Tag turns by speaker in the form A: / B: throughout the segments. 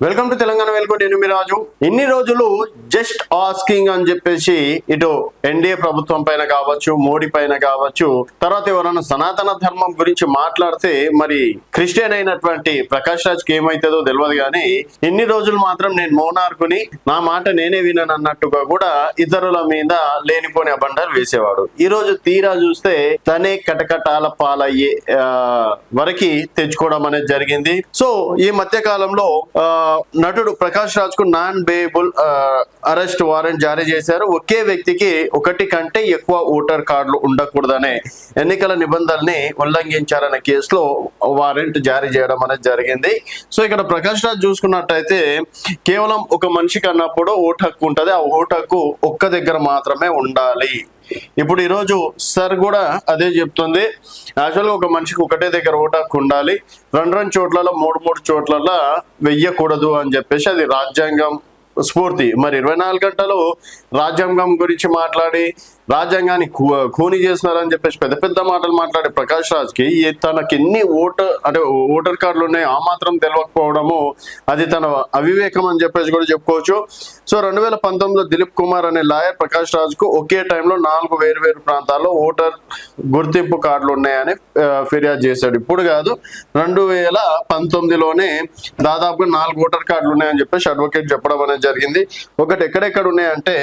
A: Welcome to Telangana welcome నేను మీ రాజు. ఇన్ని రోజులు జస్ట్ ఆస్కింగ్ అని చెప్పేసి ఇటు ఎన్డీఏ ప్రభుత్వం పైన కావచ్చు, మోడీ పైన కావచ్చు, తర్వాత ఎవరైనా సనాతన ధర్మం గురించి మాట్లాడితే మరి క్రిస్టియన్ అయినటువంటి ప్రకాష్ రాజ్కి ఏమైతుందో తెలియదు. కానీ ఇన్ని రోజులు మాత్రం నేను మౌనార్కుని, నా మాట నేనే వినను అన్నట్టుగా కూడా ఇతరుల మీద లేనిపోని అబండాలు వేసేవాడు. ఈ రోజు తీరా చూస్తే తనే కటకటాల పాలయ్యే వరకు తెచ్చుకోవడం అనేది జరిగింది. సో ఈ మధ్య కాలంలో నటుడు ప్రకాష్ రాజ్ కు నాన్ బేయబుల్ అరెస్ట్ వారెంట్ జారీ చేశారు. ఒకే వ్యక్తికి ఒకటి కంటే ఎక్కువ ఓటర్ కార్డులు ఉండకూడదనే ఎన్నికల నిబంధనల్ని ఉల్లంఘించారనే కేసులో వారెంట్ జారీ చేయడం అనేది జరిగింది. సో ఇక్కడ ప్రకాష్ రాజ్ చూసుకున్నట్టయితే కేవలం ఒక మనిషికి అన్నప్పుడు ఓటు హక్కు ఉంటుంది. ఆ ఓటు హక్కు ఒక్క దగ్గర మాత్రమే ఉండాలి. ఇప్పుడు ఈరోజు సార్ కూడా అదే చెప్తుంది. యాక్చువల్గా ఒక మనిషికి ఒకటే దగ్గర ఓటు హక్కు ఉండాలి, రెండు చోట్లలో మూడు చోట్లలో వెయ్యకూడదు అని చెప్పేసి అది రాజ్యాంగం స్ఫూర్తి. మరి 24 గంటలు రాజ్యాంగం గురించి మాట్లాడి రాజ్యాంగాన్ని ఖూనీ చేస్తున్నారని చెప్పేసి పెద్ద పెద్ద మాటలు మాట్లాడే ప్రకాష్ రాజ్ కి తనకి ఎన్ని ఓటర్ కార్డులు ఉన్నాయి ఆ మాత్రం తెలియకపోవడము అది తన అవివేకం అని చెప్పేసి కూడా చెప్పుకోవచ్చు. సో 2019లో దిలీప్ కుమార్ అనే లాయర్ ప్రకాష్ రాజ్ కు ఒకే టైంలో 4 వేరు ప్రాంతాల్లో ఓటర్ గుర్తింపు కార్డులు ఉన్నాయని ఫిర్యాదు చేశాడు. ఇప్పుడు కాదు, 2019లోనే దాదాపుగా 4 ఓటర్ కార్డులు ఉన్నాయని చెప్పేసి అడ్వకేట్ చెప్పడం అనేది జరిగింది. ఒకటి ఎక్కడెక్కడ ఉన్నాయంటే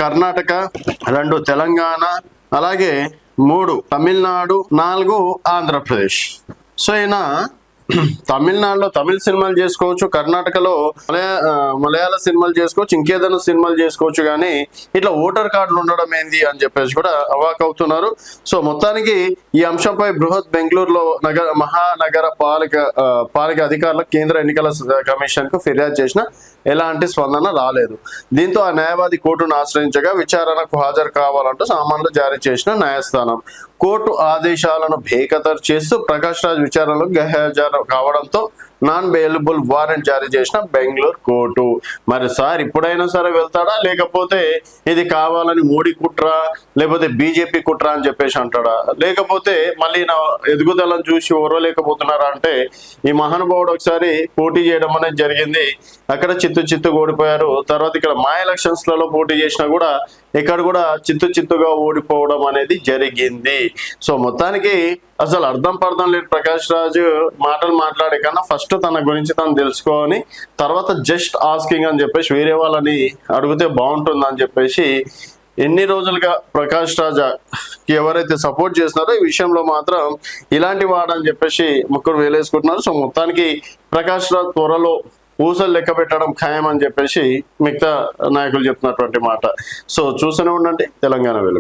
A: కర్ణాటక, 2 తెలంగాణ, అలాగే 3 తమిళనాడు, 4 ఆంధ్రప్రదేశ్. సో ఈయన తమిళనాడులో తమిళ సినిమాలు చేసుకోవచ్చు, కర్ణాటకలో మలయాళ సినిమాలు చేసుకోవచ్చు, ఇంకేదైనా సినిమాలు చేసుకోవచ్చు, కానీ ఇట్లా ఓటర్ కార్డులు ఉండడం ఏంది అని చెప్పేసి కూడా అవాక్ అవుతున్నారు. సో మొత్తానికి ఈ అంశంపై బృహత్ బెంగళూరులో మహానగర పాలిక అధికారులకు కేంద్ర ఎన్నికల కమిషన్ కు ఫిర్యాదు చేసిన ఎలాంటి స్పందన రాలేదు. దీంతో ఆ న్యాయవాది కోర్టును ఆశ్రయించగా విచారణకు హాజరు కావాలంటూ సమన్లు జారీ చేసిన న్యాయస్థానం కోర్టు ఆదేశాలను బేఖతరు చేస్తూ ప్రకాష్ రాజ్ విచారణలో హాజరు కావడంతో నాన్ బెయిలబుల్ వారెంట్ జారీ చేసిన బెంగళూరు కోర్టు. మరి సార్ ఇప్పుడైనా సరే వెళ్తాడా, లేకపోతే ఇది కావాలని మోడీ కుట్ర లేకపోతే బీజేపీ కుట్ర అని చెప్పేసి అంటాడా, లేకపోతే మళ్ళీ నా ఎదుగుదలను చూసి ఓరలేకపోతున్నారా అంటే ఈ మహానుభావుడు ఒకసారి పోటీ చేయడం అనేది జరిగింది. అక్కడ చిత్తు ఓడిపోయారు. తర్వాత ఇక్కడ మా ఎలక్షన్స్ లలో పోటీ చేసినా కూడా ఇక్కడ కూడా చిత్తుగా ఓడిపోవడం అనేది జరిగింది. సో మొత్తానికి అసలు అర్థం పర్థం లేదు ప్రకాష్ రాజ్ మాటలు మాట్లాడే కన్నా ఫస్ట్ తన గురించి తను తెలుసుకోని తర్వాత జస్ట్ ఆస్కింగ్ అని చెప్పేసి వేరే వాళ్ళని అడిగితే బాగుంటుంది అని చెప్పేసి ఎన్ని రోజులుగా ప్రకాష్ రాజ్ కి ఎవరైతే సపోర్ట్ చేస్తున్నారో ఈ విషయంలో మాత్రం ఇలాంటి వాడని చెప్పేసి ముగ్గురు వేలేసుకుంటున్నారు. సో మొత్తానికి ప్రకాష్ రాజ్ త్వరలో ఊసలు లెక్క పెట్టడం ఖాయం అని చెప్పేసి మిగతా నాయకులు చెప్తున్నటువంటి మాట. సో చూస్తూనే ఉండండి తెలంగాణ వెలుగు.